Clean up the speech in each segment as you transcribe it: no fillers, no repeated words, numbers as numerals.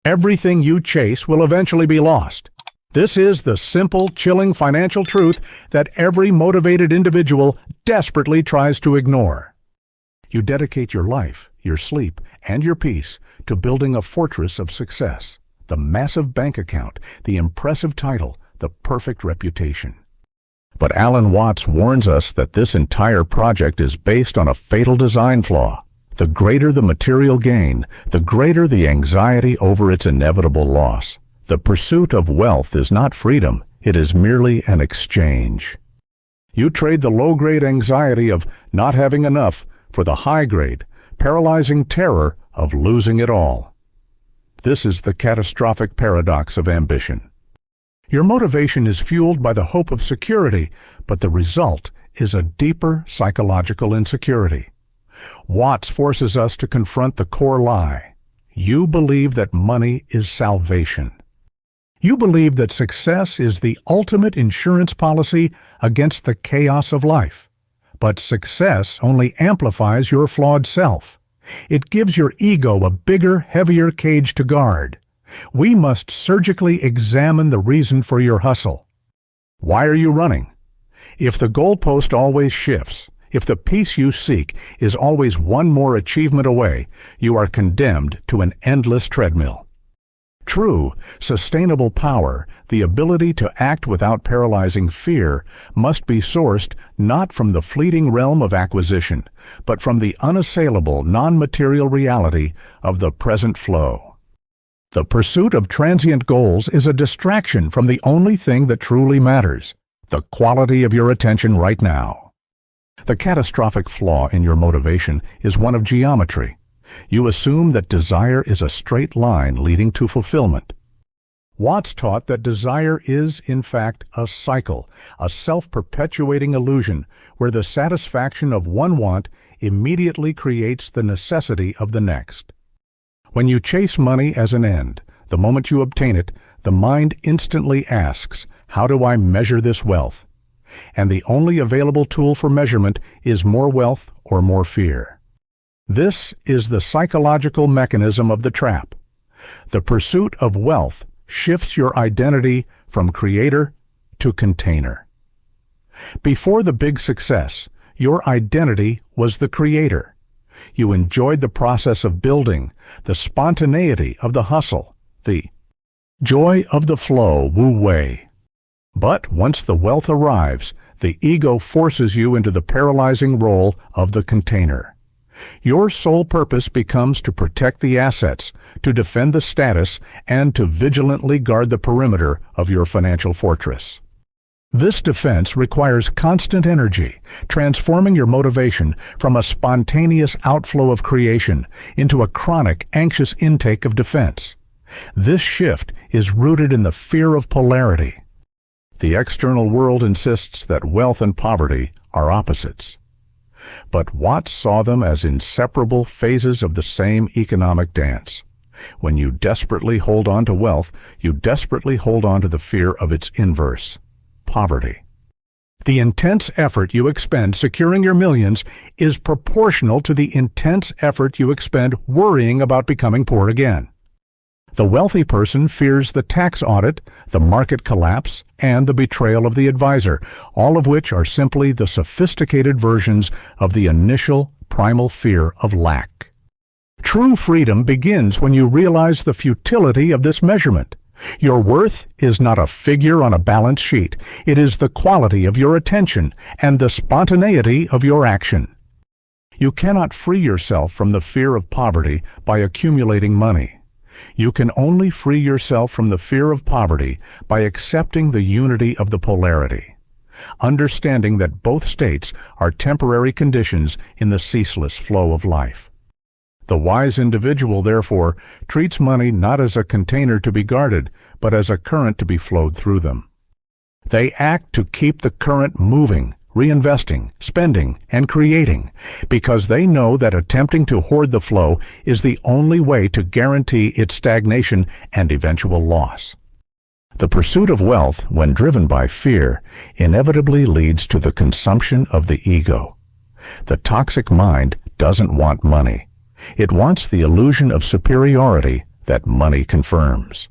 Everything you chase will eventually be lost. This is the simple, chilling financial truth that every motivated individual desperately tries to ignore. You dedicate your life, your sleep, and your peace to building a fortress of success, the massive bank account, the impressive title, the perfect reputation. But Alan Watts warns us that this entire project is based on a fatal design flaw. The greater the material gain, the greater the anxiety over its inevitable loss. The pursuit of wealth is not freedom, it is merely an exchange. You trade the low-grade anxiety of not having enough for the high-grade, paralyzing terror of losing it all. This is the catastrophic paradox of ambition. Your motivation is fueled by the hope of security, but the result is a deeper psychological insecurity. Watts forces us to confront the core lie. You believe that money is salvation. You believe that success is the ultimate insurance policy against the chaos of life. But success only amplifies your flawed self. It gives your ego a bigger, heavier cage to guard. We must surgically examine the reason for your hustle. Why are you running? If the goalpost always shifts, if the peace you seek is always one more achievement away, you are condemned to an endless treadmill. True, sustainable power, the ability to act without paralyzing fear, must be sourced not from the fleeting realm of acquisition, but from the unassailable, non-material reality of the present flow. The pursuit of transient goals is a distraction from the only thing that truly matters, the quality of your attention right now. The catastrophic flaw in your motivation is one of geometry. You assume that desire is a straight line leading to fulfillment. Watts taught that desire is, in fact, a cycle, a self-perpetuating illusion where the satisfaction of one want immediately creates the necessity of the next. When you chase money as an end, the moment you obtain it, the mind instantly asks, "How do I measure this wealth?" And the only available tool for measurement is more wealth or more fear. This is the psychological mechanism of the trap. The pursuit of wealth shifts your identity from creator to container. Before the big success, your identity was the creator. You enjoyed the process of building, the spontaneity of the hustle, the joy of the flow wu wei. But once the wealth arrives, the ego forces you into the paralyzing role of the container. Your sole purpose becomes to protect the assets, to defend the status, and to vigilantly guard the perimeter of your financial fortress. This defense requires constant energy, transforming your motivation from a spontaneous outflow of creation into a chronic, anxious intake of defense. This shift is rooted in the fear of polarity. The external world insists that wealth and poverty are opposites. But Watts saw them as inseparable phases of the same economic dance. When you desperately hold on to wealth, you desperately hold on to the fear of its inverse, poverty. The intense effort you expend securing your millions is proportional to the intense effort you expend worrying about becoming poor again. The wealthy person fears the tax audit, the market collapse, and the betrayal of the advisor, all of which are simply the sophisticated versions of the initial primal fear of lack. True freedom begins when you realize the futility of this measurement. Your worth is not a figure on a balance sheet. It is the quality of your attention and the spontaneity of your action. You cannot free yourself from the fear of poverty by accumulating money. You can only free yourself from the fear of poverty by accepting the unity of the polarity, understanding that both states are temporary conditions in the ceaseless flow of life. The wise individual, therefore, treats money not as a container to be guarded, but as a current to be flowed through them. They act to keep the current moving, reinvesting, spending, and creating, because they know that attempting to hoard the flow is the only way to guarantee its stagnation and eventual loss. The pursuit of wealth, when driven by fear, inevitably leads to the consumption of the ego. The toxic mind doesn't want money. It wants the illusion of superiority, that money confirms.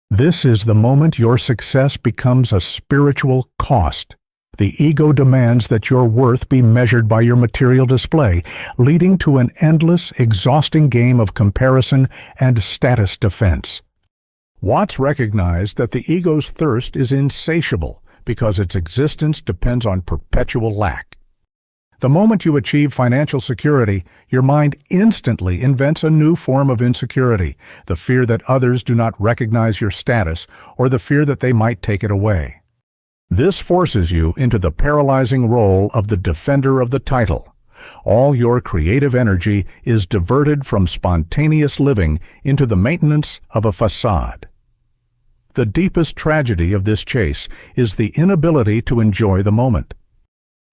This is the moment your success becomes a spiritual cost. The ego demands that your worth be measured by your material display, leading to an endless, exhausting game of comparison and status defense. Watts recognized that the ego's thirst is insatiable because its existence depends on perpetual lack. The moment you achieve financial security, your mind instantly invents a new form of insecurity, the fear that others do not recognize your status or the fear that they might take it away. This forces you into the paralyzing role of the defender of the title. All your creative energy is diverted from spontaneous living into the maintenance of a facade. The deepest tragedy of this chase is the inability to enjoy the moment.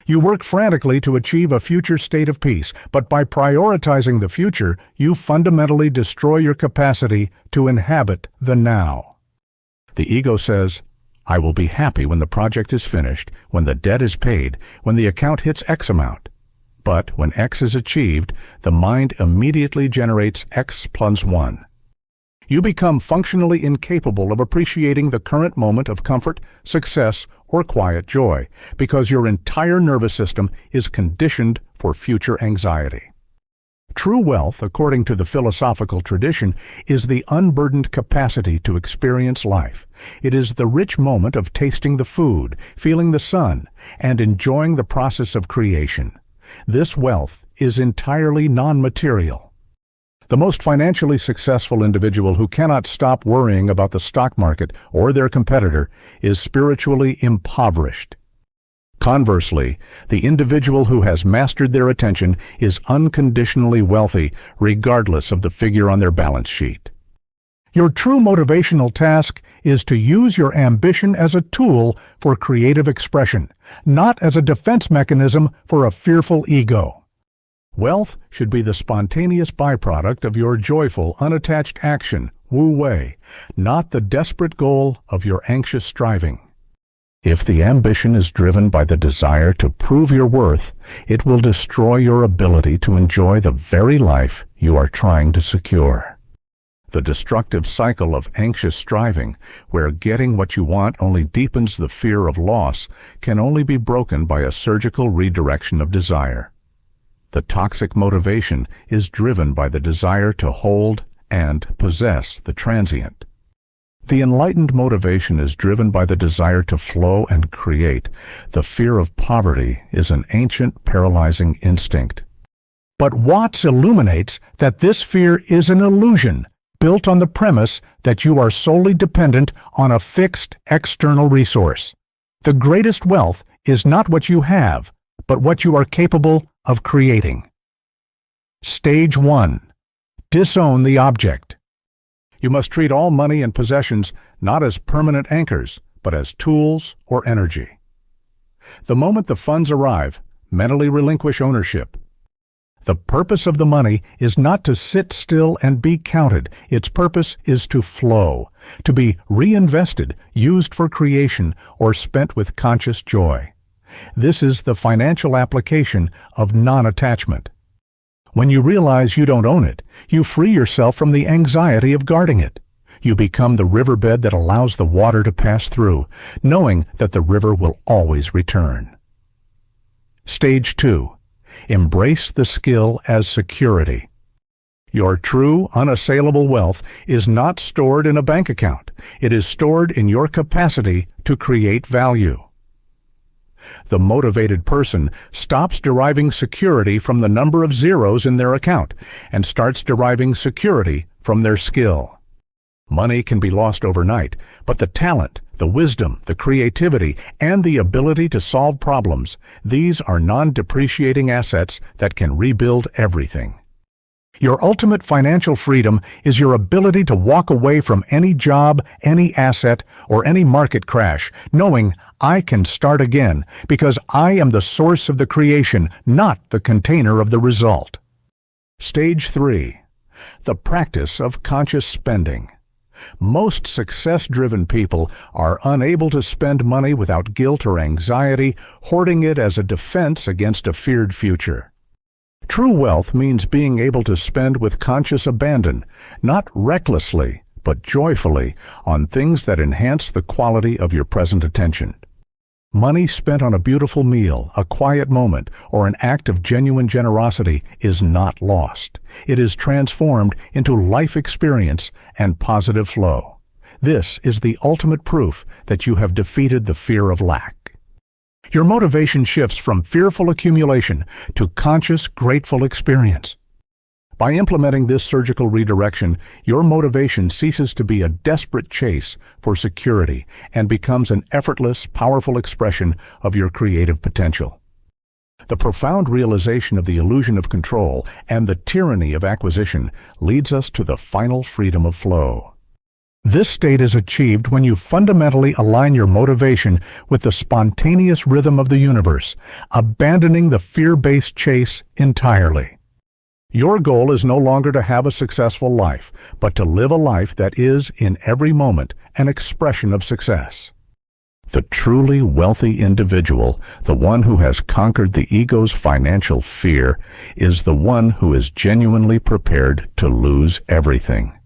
You work frantically to achieve a future state of peace, but by prioritizing the future, you fundamentally destroy your capacity to inhabit the now. The ego says, I will be happy when the project is finished, when the debt is paid, when the account hits X amount. But when X is achieved, the mind immediately generates X plus 1. You become functionally incapable of appreciating the current moment of comfort, success, or quiet joy, because your entire nervous system is conditioned for future anxiety. True wealth, according to the philosophical tradition, is the unburdened capacity to experience life. It is the rich moment of tasting the food, feeling the sun, and enjoying the process of creation. This wealth is entirely non-material. The most financially successful individual who cannot stop worrying about the stock market or their competitor is spiritually impoverished. Conversely, the individual who has mastered their attention is unconditionally wealthy, regardless of the figure on their balance sheet. Your true motivational task is to use your ambition as a tool for creative expression, not as a defense mechanism for a fearful ego. Wealth should be the spontaneous byproduct of your joyful, unattached action, wu wei, not the desperate goal of your anxious striving. If the ambition is driven by the desire to prove your worth, it will destroy your ability to enjoy the very life you are trying to secure. The destructive cycle of anxious striving, where getting what you want only deepens the fear of loss, can only be broken by a surgical redirection of desire. The toxic motivation is driven by the desire to hold and possess the transient. The enlightened motivation is driven by the desire to flow and create. The fear of poverty is an ancient paralyzing instinct. But Watts illuminates that this fear is an illusion built on the premise that you are solely dependent on a fixed external resource. The greatest wealth is not what you have, but what you are capable of creating. Stage 1. Disown the object. You must treat all money and possessions not as permanent anchors, but as tools or energy. The moment the funds arrive, mentally relinquish ownership. The purpose of the money is not to sit still and be counted. Its purpose is to flow, to be reinvested, used for creation, or spent with conscious joy. This is the financial application of non-attachment. When you realize you don't own it, you free yourself from the anxiety of guarding it. You become the riverbed that allows the water to pass through, knowing that the river will always return. Stage 2. Embrace the skill as security. Your true, unassailable wealth is not stored in a bank account. It is stored in your capacity to create value. The motivated person stops deriving security from the number of zeros in their account and starts deriving security from their skill. Money can be lost overnight, but the talent, the wisdom, the creativity, and the ability to solve problems, these are non-depreciating assets that can rebuild everything. Your ultimate financial freedom is your ability to walk away from any job, any asset, or any market crash, knowing I can start again because I am the source of the creation, not the container of the result. Stage 3. The practice of conscious spending. Most success-driven people are unable to spend money without guilt or anxiety, hoarding it as a defense against a feared future. True wealth means being able to spend with conscious abandon, not recklessly, but joyfully, on things that enhance the quality of your present attention. Money spent on a beautiful meal, a quiet moment, or an act of genuine generosity is not lost. It is transformed into life experience and positive flow. This is the ultimate proof that you have defeated the fear of lack. Your motivation shifts from fearful accumulation to conscious, grateful experience. By implementing this surgical redirection, your motivation ceases to be a desperate chase for security and becomes an effortless, powerful expression of your creative potential. The profound realization of the illusion of control and the tyranny of acquisition leads us to the final freedom of flow. This state is achieved when you fundamentally align your motivation with the spontaneous rhythm of the universe, abandoning the fear-based chase entirely. Your goal is no longer to have a successful life, but to live a life that is, in every moment, an expression of success. The truly wealthy individual, the one who has conquered the ego's financial fear, is the one who is genuinely prepared to lose everything.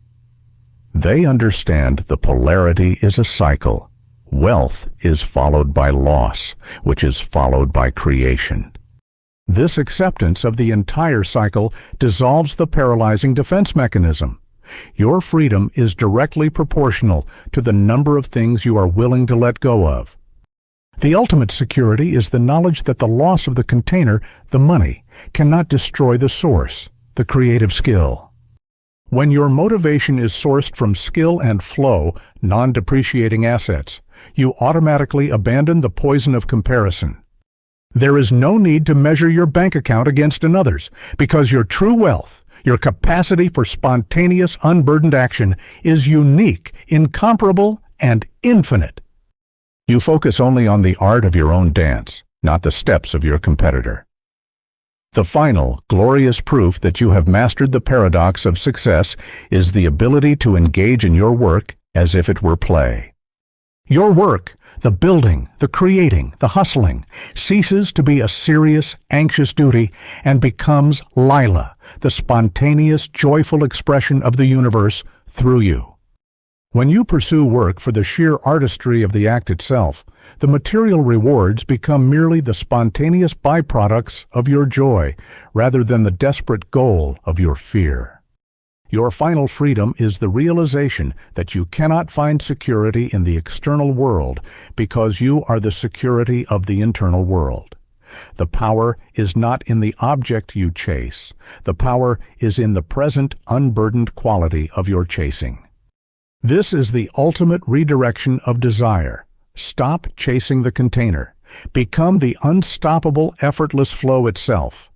They understand the polarity is a cycle. Wealth is followed by loss, which is followed by creation. This acceptance of the entire cycle dissolves the paralyzing defense mechanism. Your freedom is directly proportional to the number of things you are willing to let go of. The ultimate security is the knowledge that the loss of the container, the money, cannot destroy the source, the creative skill. When your motivation is sourced from skill and flow, non-depreciating assets, you automatically abandon the poison of comparison. There is no need to measure your bank account against another's, because your true wealth, your capacity for spontaneous, unburdened action, is unique, incomparable, and infinite. You focus only on the art of your own dance, not the steps of your competitor. The final, glorious proof that you have mastered the paradox of success is the ability to engage in your work as if it were play. Your work, the building, the creating, the hustling, ceases to be a serious, anxious duty and becomes Lila, the spontaneous, joyful expression of the universe through you. When you pursue work for the sheer artistry of the act itself, the material rewards become merely the spontaneous byproducts of your joy, rather than the desperate goal of your fear. Your final freedom is the realization that you cannot find security in the external world because you are the security of the internal world. The power is not in the object you chase. The power is in the present, unburdened quality of your chasing. This is the ultimate redirection of desire. Stop chasing the container. Become the unstoppable, effortless flow itself.